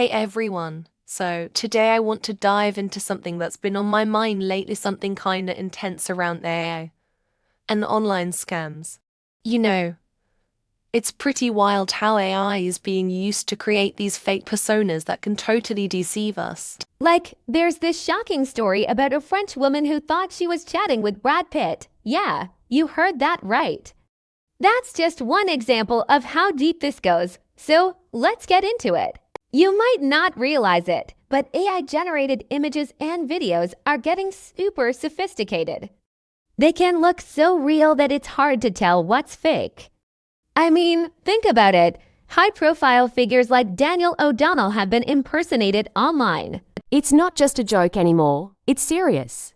Hey everyone. So, today I want to dive into something that's been on my mind lately, something kinda intense around AI and online scams. You know, it's pretty wild how AI is being used to create these fake personas that can totally deceive us. Like, there's this shocking story about a French woman who thought she was chatting with Brad Pitt. Yeah, you heard that right. That's just one example of how deep this goes, so let's get into it. You might not realize it, but AI-generated images and videos are getting super sophisticated. They can look so real that it's hard to tell what's fake. I mean, think about it. High-profile figures like Daniel O'Donnell have been impersonated online. It's not just a joke anymore, it's serious.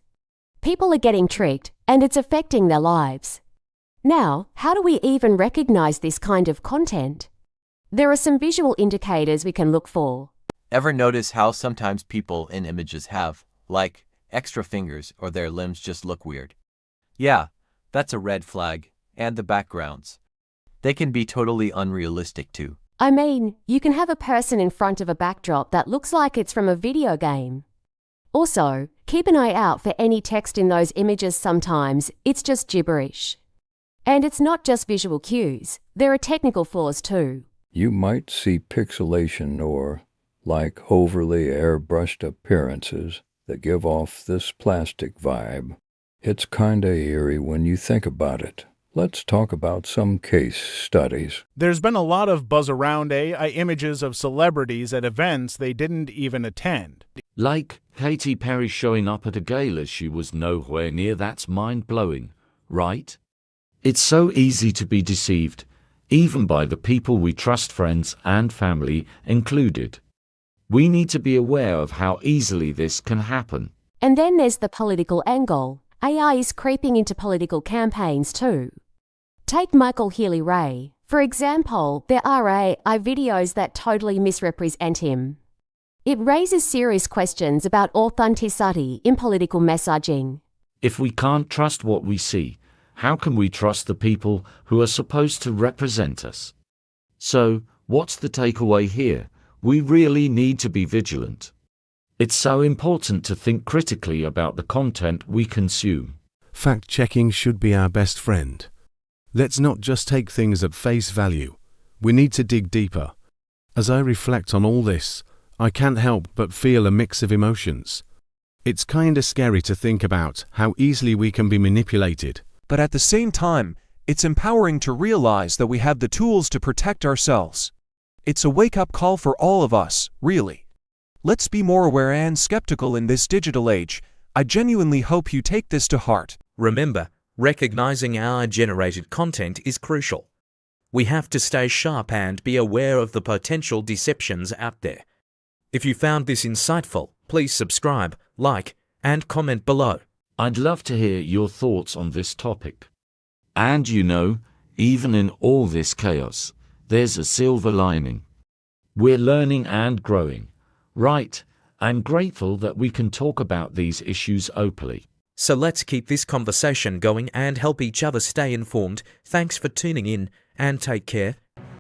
People are getting tricked, and it's affecting their lives. Now, how do we even recognize this kind of content? There are some visual indicators we can look for. Ever notice how sometimes people in images have, like, extra fingers or their limbs just look weird? Yeah, that's a red flag. And the backgrounds. They can be totally unrealistic too. I mean, you can have a person in front of a backdrop that looks like it's from a video game. Also, keep an eye out for any text in those images. Sometimes it's just gibberish. And it's not just visual cues, there are technical flaws too. You might see pixelation or, like, overly airbrushed appearances that give off this plastic vibe. It's kinda eerie when you think about it. Let's talk about some case studies. There's been a lot of buzz around AI images of celebrities at events they didn't even attend. Like Katy Perry showing up at a gala she was nowhere near. That's mind-blowing, right? It's so easy to be deceived, even by the people we trust, friends and family included. We need to be aware of how easily this can happen. And then there's the political angle. AI is creeping into political campaigns too. Take Michael Healy-Rae. For example, there are AI videos that totally misrepresent him. It raises serious questions about authenticity in political messaging. If we can't trust what we see, how can we trust the people who are supposed to represent us? So, what's the takeaway here? We really need to be vigilant. It's so important to think critically about the content we consume. Fact-checking should be our best friend. Let's not just take things at face value. We need to dig deeper. As I reflect on all this, I can't help but feel a mix of emotions. It's kinda scary to think about how easily we can be manipulated. But at the same time, it's empowering to realize that we have the tools to protect ourselves. It's a wake-up call for all of us, really. Let's be more aware and skeptical in this digital age. I genuinely hope you take this to heart. Remember, recognizing AI-generated content is crucial. We have to stay sharp and be aware of the potential deceptions out there. If you found this insightful, please subscribe, like, and comment below. I'd love to hear your thoughts on this topic. And you know, even in all this chaos, there's a silver lining. We're learning and growing. Right, I'm grateful that we can talk about these issues openly. So let's keep this conversation going and help each other stay informed. Thanks for tuning in, and take care.